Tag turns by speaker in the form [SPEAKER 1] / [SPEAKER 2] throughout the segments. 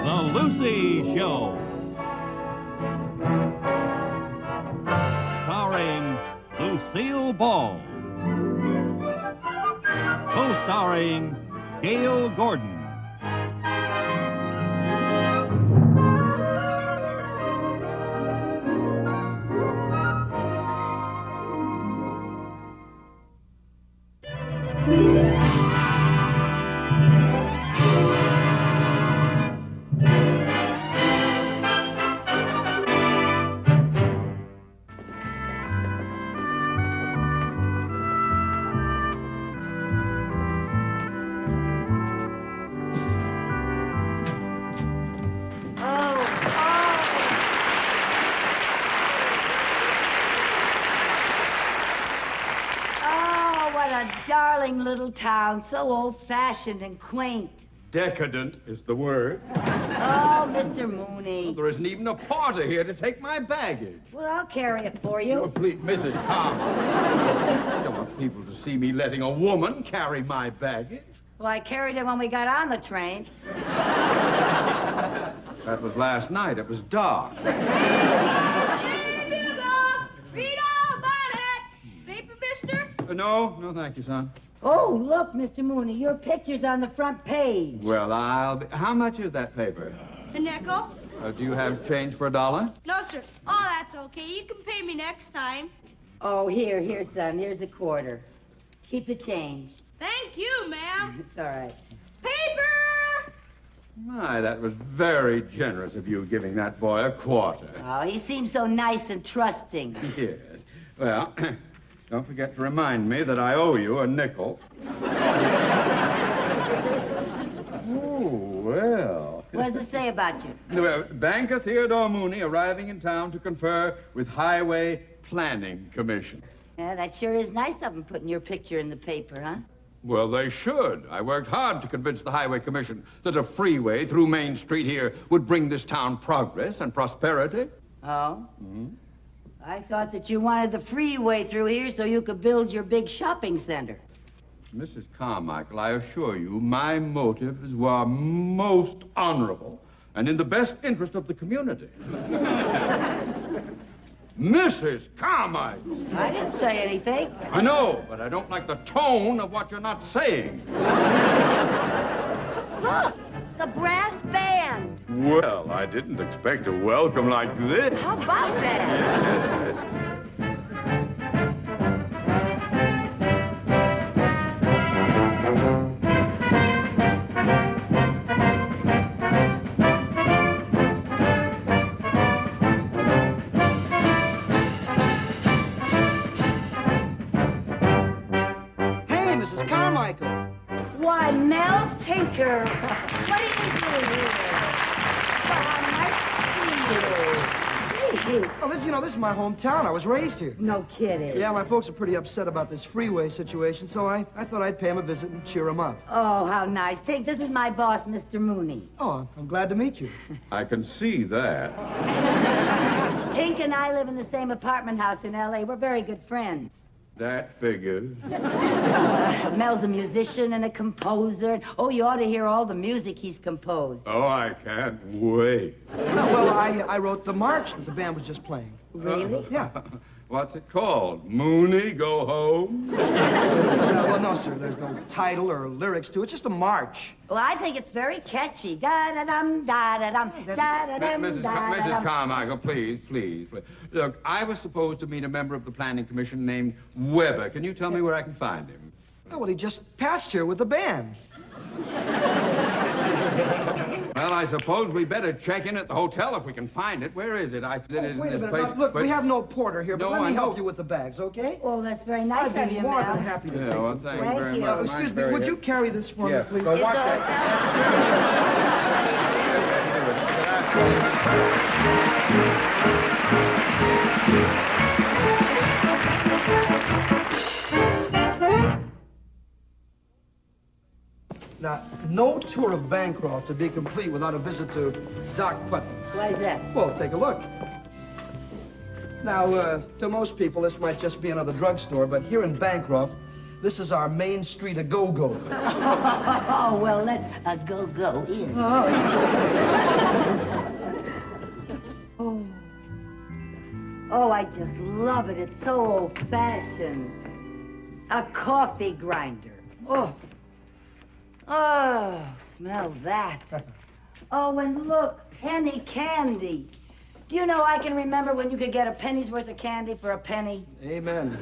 [SPEAKER 1] The Lucy Show. Starring Lucille Ball. Co-starring Gail Gordon.
[SPEAKER 2] Darling little town, so old-fashioned and quaint.
[SPEAKER 3] Decadent is the word.
[SPEAKER 2] Oh, Mr. Mooney.
[SPEAKER 3] Well, there isn't even a porter here to take my baggage.
[SPEAKER 2] Well, I'll carry it for you.
[SPEAKER 3] Oh, please, Mrs. Tom. I don't want people to see me letting a woman carry my baggage.
[SPEAKER 2] Well, I carried it when we got on the train.
[SPEAKER 3] That was last night. It was dark. No, thank you, son.
[SPEAKER 2] Oh, look, Mr. Mooney, your picture's on the front page.
[SPEAKER 3] Well, how much is that paper?
[SPEAKER 4] A nickel?
[SPEAKER 3] Do you have change for $1?
[SPEAKER 4] No, sir. Oh, that's okay. You can pay me next time.
[SPEAKER 2] Oh, here, son. Here's a quarter. Keep the change.
[SPEAKER 4] Thank you, ma'am.
[SPEAKER 2] It's all right.
[SPEAKER 4] Paper!
[SPEAKER 3] My, that was very generous of you giving that boy a quarter.
[SPEAKER 2] Oh, he seems so nice and trusting.
[SPEAKER 3] Yes. Well... Don't forget to remind me that I owe you a nickel. Oh, well.
[SPEAKER 2] What does it say about you?
[SPEAKER 3] Well, Banker Theodore Mooney arriving in town to confer with Highway Planning Commission.
[SPEAKER 2] Yeah, that sure is nice of them putting your picture in the paper, huh?
[SPEAKER 3] Well, they should. I worked hard to convince the Highway Commission that a freeway through Main Street here would bring this town progress and prosperity.
[SPEAKER 2] Oh? Mm-hmm. I thought that you wanted the freeway through here so you could build your big shopping center.
[SPEAKER 3] Mrs. Carmichael, I assure you, my motives were most honorable and in the best interest of the community. Mrs. Carmichael!
[SPEAKER 2] I didn't say anything.
[SPEAKER 3] I know, but I don't like the tone of what you're not saying.
[SPEAKER 2] Look, the brass band.
[SPEAKER 3] Well, I didn't expect a welcome like this.
[SPEAKER 2] How about that?
[SPEAKER 3] Yes.
[SPEAKER 5] Hey, Mrs. Carmichael.
[SPEAKER 2] Why, Mel Tinker. What are you doing here? Well, how nice to see you.
[SPEAKER 5] Oh, this is my hometown. I was raised here.
[SPEAKER 2] No kidding.
[SPEAKER 5] Yeah, my folks are pretty upset about this freeway situation, so I thought I'd pay them a visit and cheer them up.
[SPEAKER 2] Oh, how nice. Tink, this is my boss, Mr. Mooney.
[SPEAKER 5] Oh, I'm glad to meet you.
[SPEAKER 3] I can see that.
[SPEAKER 2] Tink and I live in the same apartment house in L.A. We're very good friends.
[SPEAKER 3] That figures.
[SPEAKER 2] Mel's a musician and a composer. Oh, you ought to hear all the music he's composed.
[SPEAKER 3] Oh, I can't wait.
[SPEAKER 5] Well, I wrote the march that the band was just playing.
[SPEAKER 2] Really?
[SPEAKER 5] Yeah.
[SPEAKER 3] What's it called? Mooney, go home?
[SPEAKER 5] Well, no, sir. There's no title or lyrics to it. It's just a march.
[SPEAKER 2] Well, I think it's very catchy. Da-da-dum, da-da-dum, da-da-dum,
[SPEAKER 3] Mrs.
[SPEAKER 2] da-da-dum.
[SPEAKER 3] Carmichael, please. Look, I was supposed to meet a member of the Planning Commission named Weber. Can you tell me where I can find him?
[SPEAKER 5] Oh, well, he just passed here with the band.
[SPEAKER 3] Well, I suppose we better check in at the hotel if we can find it. Where is it?
[SPEAKER 5] Wait a minute. Now, look, we have no porter here, but
[SPEAKER 3] No,
[SPEAKER 5] let
[SPEAKER 3] I
[SPEAKER 5] me
[SPEAKER 3] know.
[SPEAKER 5] help you with the bags, okay?
[SPEAKER 2] Oh, that's very nice
[SPEAKER 5] I'd
[SPEAKER 2] of
[SPEAKER 5] be
[SPEAKER 2] you,
[SPEAKER 5] more
[SPEAKER 2] Mel.
[SPEAKER 5] than happy to
[SPEAKER 3] Yeah,
[SPEAKER 5] take
[SPEAKER 3] well,
[SPEAKER 5] it.
[SPEAKER 3] thank
[SPEAKER 2] Thank
[SPEAKER 3] you very
[SPEAKER 2] you.
[SPEAKER 3] much.
[SPEAKER 5] Excuse me, would you carry this for me, please?
[SPEAKER 3] Go watch
[SPEAKER 2] It's
[SPEAKER 3] that.
[SPEAKER 5] Now, no tour of Bancroft to be complete without a visit to Doc Putnam's.
[SPEAKER 2] Why is that?
[SPEAKER 5] Well, take a look. Now, to most people, this might just be another drugstore, but here in Bancroft, this is our main street of go-go.
[SPEAKER 2] Oh, well, let's go-go in. Oh. Oh, I just love it. It's so old-fashioned. A coffee grinder. Oh. Oh, smell that. Oh, and look, penny candy. Do you know I can remember when you could get a penny's worth of candy for a penny?
[SPEAKER 5] Amen.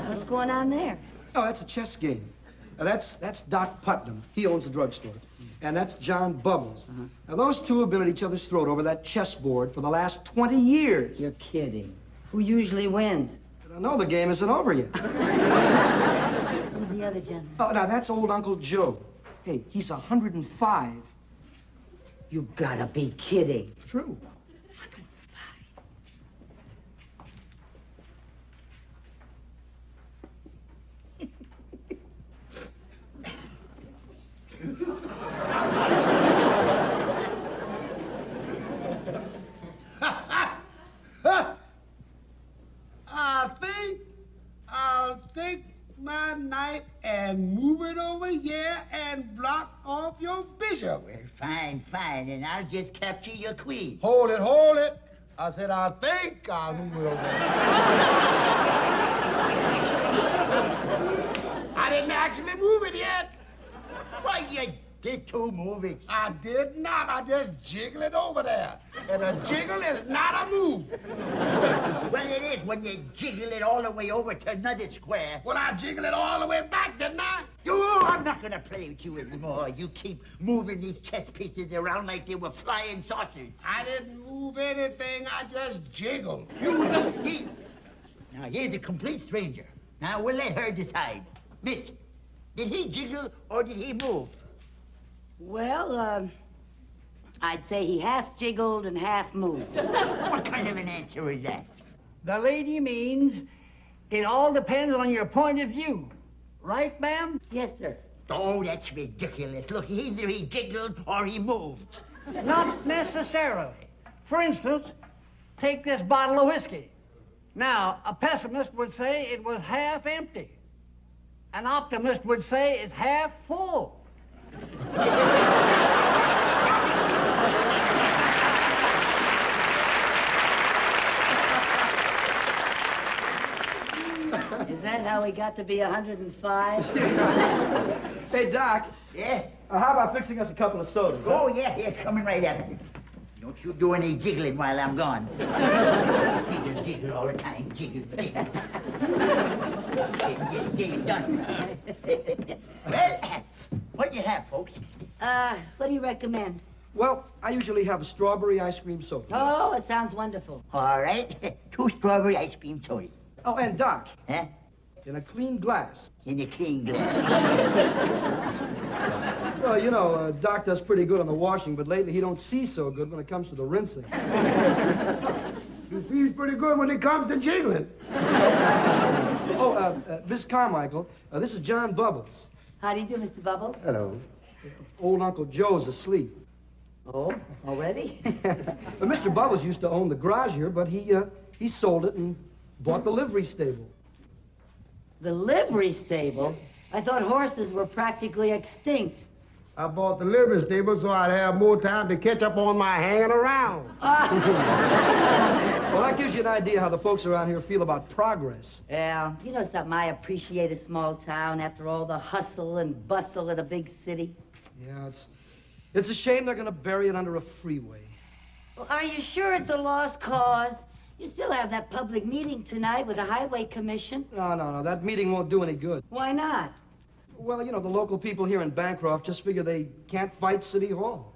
[SPEAKER 2] What's going on there?
[SPEAKER 5] Oh, that's a chess game. That's Doc Putnam. He owns the drugstore. And that's John Bubbles. Now, those two have been at each other's throat over that chessboard for the last 20 years.
[SPEAKER 2] You're kidding. Who usually wins?
[SPEAKER 5] I know the game isn't over yet.
[SPEAKER 2] Who's the other gentleman?
[SPEAKER 5] Oh, now, that's old Uncle Joe. Hey, he's 105.
[SPEAKER 2] You gotta be kidding.
[SPEAKER 5] True.
[SPEAKER 6] I'll take my knife and move it over here and block off your bishop.
[SPEAKER 7] Well, fine, and I'll just capture your queen.
[SPEAKER 6] Hold it. I said, I think I'll move it over. I didn't actually move it yet.
[SPEAKER 7] Why, you did to move it.
[SPEAKER 6] I did not. I just jiggle it over there. And a jiggle is not a move.
[SPEAKER 7] Well, it is when you jiggle it all the way over to another square.
[SPEAKER 6] Well, I jiggle it all the way back, didn't I?
[SPEAKER 7] I'm not going to play with you anymore. You keep moving these chess pieces around like they were flying saucers.
[SPEAKER 6] I didn't move anything. I just jiggled.
[SPEAKER 7] Now, here's a complete stranger. Now, we'll let her decide. Miss, did he jiggle or did he move?
[SPEAKER 2] Well, I'd say he half jiggled and half moved.
[SPEAKER 7] What kind of an answer is that?
[SPEAKER 8] The lady means it all depends on your point of view. Right, ma'am?
[SPEAKER 2] Yes, sir.
[SPEAKER 7] Oh, that's ridiculous. Look, either he jiggled or he moved.
[SPEAKER 8] Not necessarily. For instance, take this bottle of whiskey. Now, a pessimist would say it was half empty. An optimist would say it's half full.
[SPEAKER 2] Is that how he got to be 105?
[SPEAKER 5] Hey, Doc.
[SPEAKER 7] Yeah?
[SPEAKER 5] How about fixing us a couple of sodas?
[SPEAKER 7] Oh, yeah, coming right up. Don't you do any jiggling while I'm gone. Jiggle all the time. Jiggle. Game done. Well, what do you have, folks?
[SPEAKER 2] What do you recommend?
[SPEAKER 5] Well, I usually have a strawberry ice cream soda.
[SPEAKER 2] Oh, it sounds wonderful.
[SPEAKER 7] All right. 2 strawberry ice cream sodas.
[SPEAKER 5] Oh, and Doc,
[SPEAKER 7] Huh?
[SPEAKER 5] in a clean glass.
[SPEAKER 7] In a clean glass.
[SPEAKER 5] Well, you know, Doc does pretty good on the washing, but lately he don't see so good when it comes to the rinsing.
[SPEAKER 6] He sees pretty good when it comes to jiggling.
[SPEAKER 5] Miss Carmichael, this is John Bubbles.
[SPEAKER 2] How do you do, Mr. Bubble?
[SPEAKER 5] Hello. Old Uncle Joe's asleep.
[SPEAKER 2] Oh, already?
[SPEAKER 5] Mr. Bubbles used to own the garage here, but he sold it and bought the livery stable.
[SPEAKER 2] The livery stable? I thought horses were practically extinct.
[SPEAKER 6] I bought the livery stable so I'd have more time to catch up on my hanging around.
[SPEAKER 5] Well, that gives you an idea how the folks around here feel about progress.
[SPEAKER 2] Yeah. You know something, I appreciate a small town after all the hustle and bustle of the big city.
[SPEAKER 5] Yeah, it's a shame they're going to bury it under a freeway.
[SPEAKER 2] Well, are you sure it's a lost cause? You still have that public meeting tonight with the Highway Commission.
[SPEAKER 5] No. That meeting won't do any good.
[SPEAKER 2] Why not?
[SPEAKER 5] Well, you know, the local people here in Bancroft just figure they can't fight City Hall.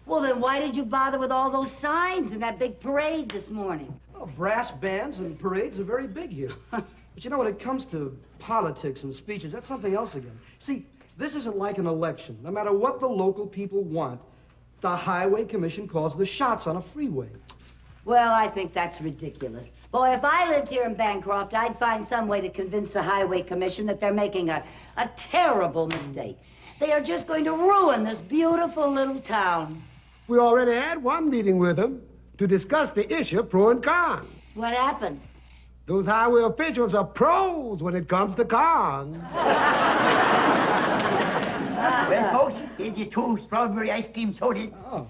[SPEAKER 2] Well, then why did you bother with all those signs and that big parade this morning?
[SPEAKER 5] Well, brass bands and parades are very big here. But you know, when it comes to politics and speeches, that's something else again. See, this isn't like an election. No matter what the local people want, the Highway Commission calls the shots on a freeway.
[SPEAKER 2] Well, I think that's ridiculous. Boy, if I lived here in Bancroft, I'd find some way to convince the Highway Commission that they're making a terrible mistake. They are just going to ruin this beautiful little town.
[SPEAKER 6] We already had one meeting with them to discuss the issue, pro and con.
[SPEAKER 2] What happened?
[SPEAKER 6] Those highway officials are pros when it comes to cons.
[SPEAKER 7] Well, folks, here's your 2 strawberry ice cream sodas.
[SPEAKER 5] Oh,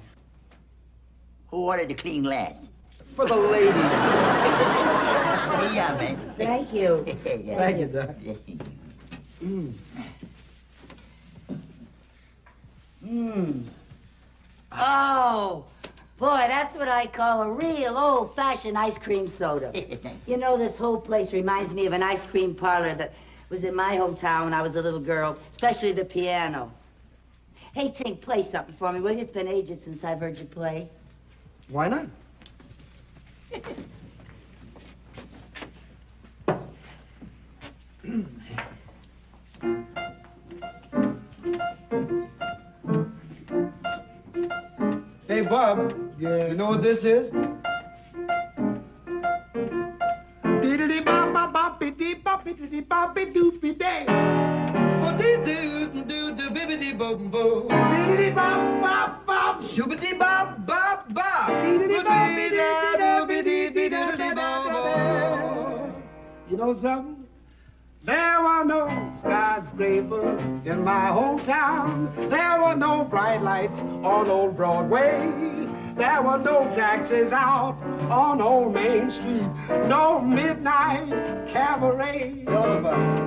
[SPEAKER 7] Who ordered the clean glass?
[SPEAKER 5] for the lady.
[SPEAKER 7] Yeah, man.
[SPEAKER 2] Thank you.
[SPEAKER 5] Thank you, Doc.
[SPEAKER 2] Oh, boy, that's what I call a real old-fashioned ice cream soda. You know, this whole place reminds me of an ice cream parlor that was in my hometown when I was a little girl, especially the piano. Hey, Tink, play something for me, will you? It's been ages since I've heard you play.
[SPEAKER 5] Why not? Hey, Bob.
[SPEAKER 6] Yeah.
[SPEAKER 5] You know what this is?
[SPEAKER 6] Diddly-bop-bop-bop-biddy-bop-biddy-bop-biddy-doopy-day.
[SPEAKER 5] Bibbidi-bop-bop.
[SPEAKER 6] Diddly-bop-bop-bop.
[SPEAKER 5] Shoobity-bop-bop-bop.
[SPEAKER 6] You know something? There were no skyscrapers in my hometown. There were no bright lights on old Broadway. There were no taxis out on old Main Street. No midnight cabaret.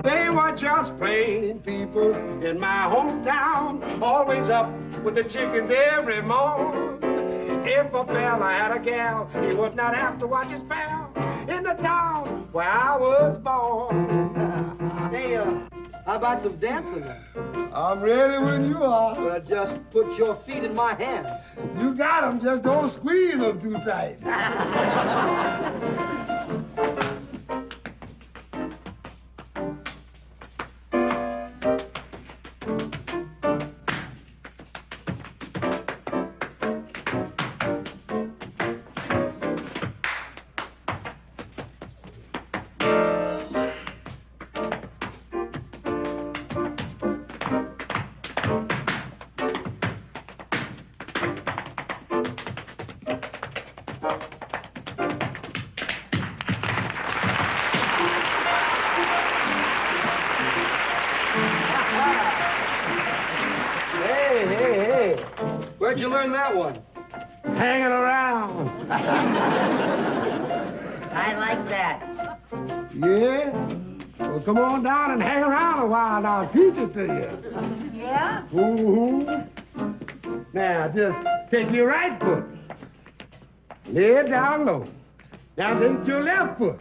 [SPEAKER 6] They were just plain people in my hometown. Always up with the chickens every morning. If a fella had a gal, he would not have to watch his pal in the town where I was born.
[SPEAKER 5] Hey, how about some dancing?
[SPEAKER 6] I'm ready when you are.
[SPEAKER 5] Well, just put your feet in my hands.
[SPEAKER 6] You got 'em, just don't squeeze them too tight.
[SPEAKER 5] Hey. Where'd you learn that one?
[SPEAKER 6] Hanging around.
[SPEAKER 2] I like that.
[SPEAKER 6] Yeah? Well, come on down and hang around a while and I'll teach it to you.
[SPEAKER 2] Yeah?
[SPEAKER 6] Mm-hmm. Now, just take your right foot. Lay it down low. Now, take your left foot.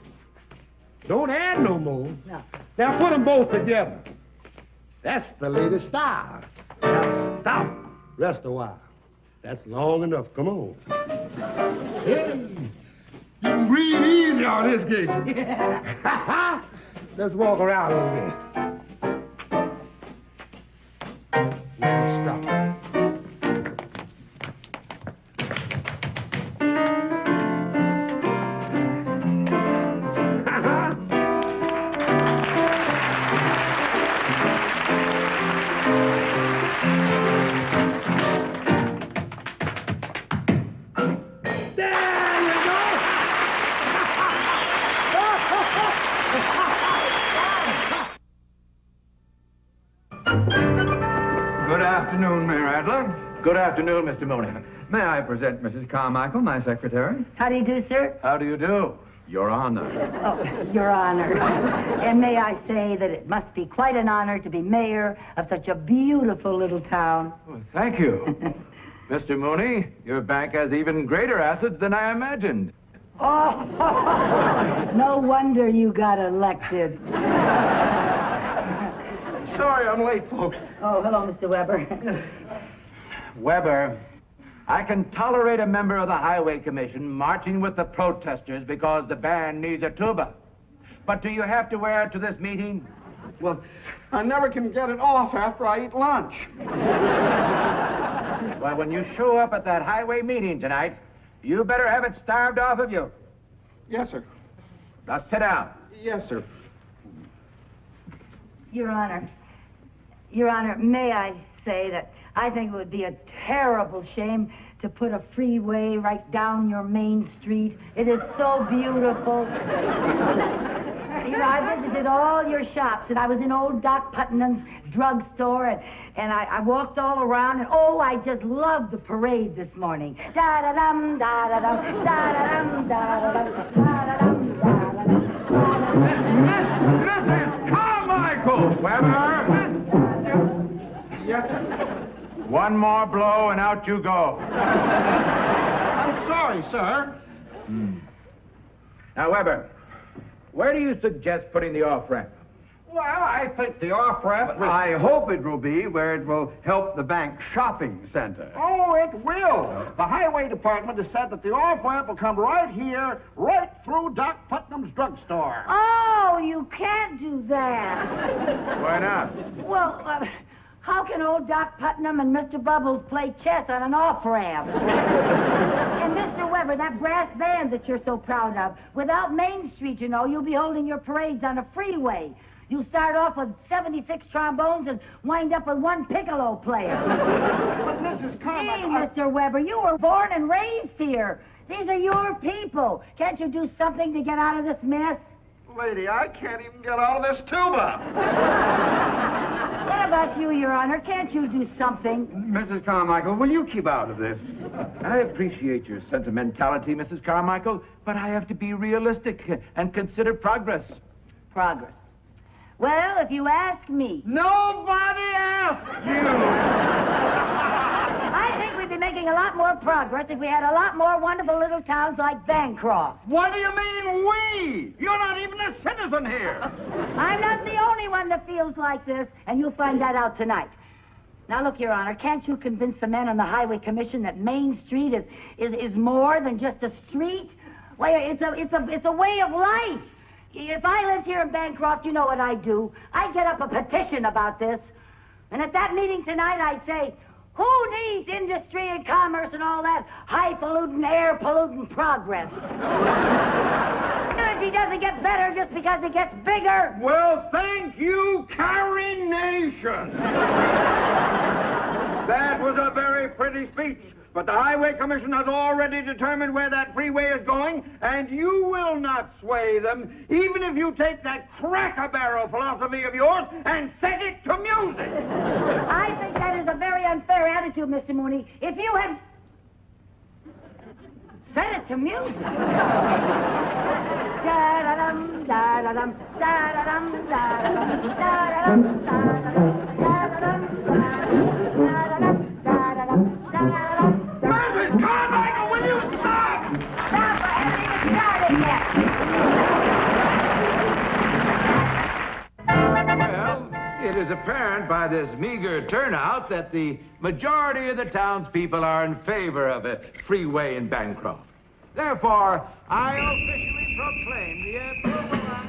[SPEAKER 6] Don't add no more.
[SPEAKER 2] No.
[SPEAKER 6] Now, put them both together. That's the latest style. Now, stop. Rest a while. That's long enough. Come on. Hey, you can breathe easy on this case. Let's walk around a little bit. Now, stop.
[SPEAKER 3] Good afternoon, Mayor Adler. Good afternoon, Mr. Mooney. May I present Mrs. Carmichael, my secretary?
[SPEAKER 2] How do you do, sir?
[SPEAKER 3] How do you do? Your Honor.
[SPEAKER 2] Oh, Your Honor. And may I say that it must be quite an honor to be mayor of such a beautiful little town.
[SPEAKER 3] Well, thank you. Mr. Mooney, your bank has even greater assets than I imagined.
[SPEAKER 2] Oh, no wonder you got elected.
[SPEAKER 3] Sorry I'm late, folks.
[SPEAKER 2] Oh, hello, Mr. Weber.
[SPEAKER 9] Weber, I can tolerate a member of the Highway Commission marching with the protesters because the band needs a tuba. But do you have to wear it to this meeting?
[SPEAKER 5] Well, I never can get it off after I eat lunch.
[SPEAKER 9] Well, when you show up at that highway meeting tonight, you better have it starved off of you.
[SPEAKER 5] Yes, sir.
[SPEAKER 9] Now sit down.
[SPEAKER 5] Yes, sir.
[SPEAKER 2] Your Honor, may I say that I think it would be a terrible shame to put a freeway right down your main street. It is so beautiful. You know, I visited all your shops, and I was in old Doc Putnam's drugstore, and I walked all around, and oh, I just loved the parade this morning. Da-da-dum, da-da-dum, da-da-dum, da-da-dum, da-da-dum, da-da-dum.
[SPEAKER 9] Mrs. Carmichael! Weber!
[SPEAKER 6] Yes, sir.
[SPEAKER 9] One more blow and out you go.
[SPEAKER 6] I'm sorry, sir.
[SPEAKER 9] Now, Weber, where do you suggest putting the off-ramp?
[SPEAKER 6] Well, I think the off-ramp...
[SPEAKER 10] I hope it will be where it will help the bank shopping center.
[SPEAKER 6] Oh, it will. The highway department has said that the off-ramp will come right here, right through Doc Putnam's drugstore.
[SPEAKER 2] Oh, you can't do that.
[SPEAKER 9] Why not?
[SPEAKER 2] Well, how can old Doc Putnam and Mr. Bubbles play chess on an off-ramp? And Mr. Weber, that brass band that you're so proud of, without Main Street, you know, you'll be holding your parades on a freeway. You start off with 76 trombones and wind up with one piccolo player.
[SPEAKER 6] But Mrs. Carmichael...
[SPEAKER 2] Hey, Mr. Weber, you were born and raised here. These are your people. Can't you do something to get out of this mess?
[SPEAKER 6] Lady, I can't even get out of this tuba.
[SPEAKER 2] What about you, Your Honor? Can't you do something?
[SPEAKER 10] Mrs. Carmichael, will you keep out of this?
[SPEAKER 9] I appreciate your sentimentality, Mrs. Carmichael, but I have to be realistic and consider progress.
[SPEAKER 2] Progress. Well, if you ask me...
[SPEAKER 6] Nobody asked you.
[SPEAKER 2] I think we'd be making a lot more progress if we had a lot more wonderful little towns like Bancroft.
[SPEAKER 6] What do you mean, we? You're not even a citizen here.
[SPEAKER 2] I'm not the only one that feels like this, and you'll find that out tonight. Now, look, Your Honor, can't you convince the men on the Highway Commission that Main Street is more than just a street? Well, it's a way of life. If I lived here in Bancroft, you know what I'd do. I'd get up a petition about this. And at that meeting tonight, I'd say, who needs industry and commerce and all that high-polluting, air-polluting progress? Energy doesn't get better just because it gets bigger.
[SPEAKER 10] Well, thank you, Carrie-nation. That was a very pretty speech. But the Highway Commission has already determined where that freeway is going, and you will not sway them, even if you take that cracker-barrel philosophy of yours and set it to music.
[SPEAKER 2] I think that is a very unfair attitude, Mr. Mooney. If you had set it to music. Da-da-dum, da-da-dum, da-da-dum, da-da-dum, da-da-dum, da-da-dum, da-da-dum, da-da-dum, da-da-dum, da-da-dum.
[SPEAKER 6] Mrs. Carmichael, will you stop?
[SPEAKER 2] Stop, I haven't even started yet.
[SPEAKER 9] Well, it is apparent by this meager turnout that the majority of the townspeople are in favor of a freeway in Bancroft. Therefore, I officially proclaim the approval of...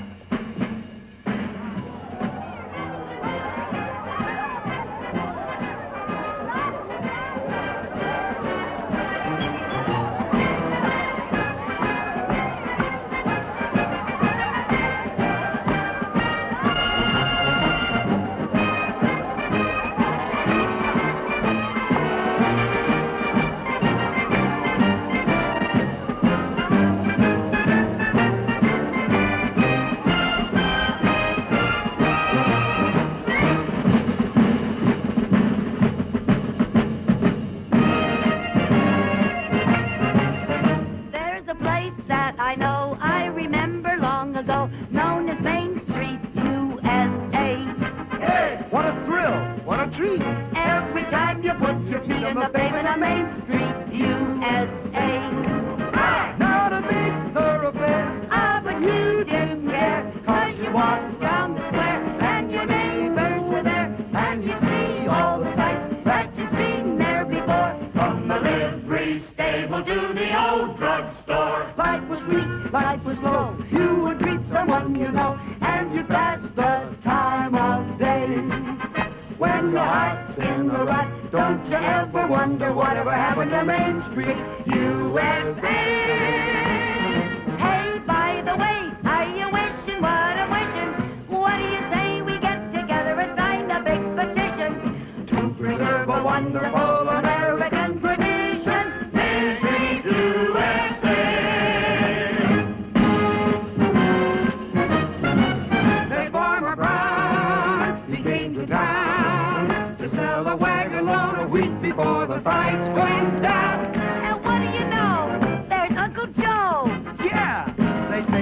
[SPEAKER 2] Wonderful American tradition.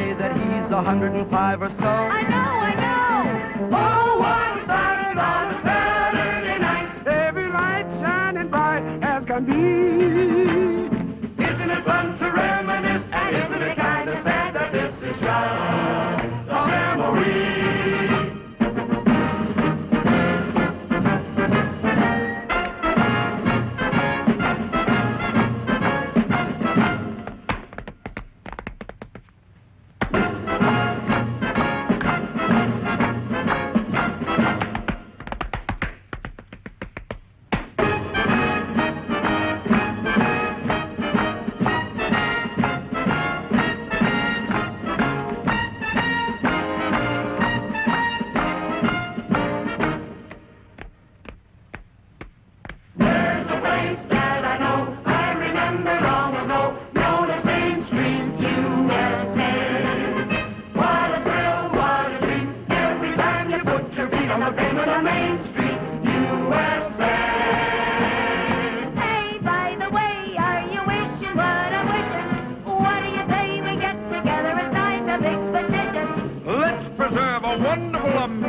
[SPEAKER 5] say that he's 105 or so.
[SPEAKER 4] I know.
[SPEAKER 6] Oh, what started on a Saturday night. Every light shining bright as can be. Isn't it fun to reminisce? And isn't it kind of sad that this is just a memory?
[SPEAKER 10] Wonderful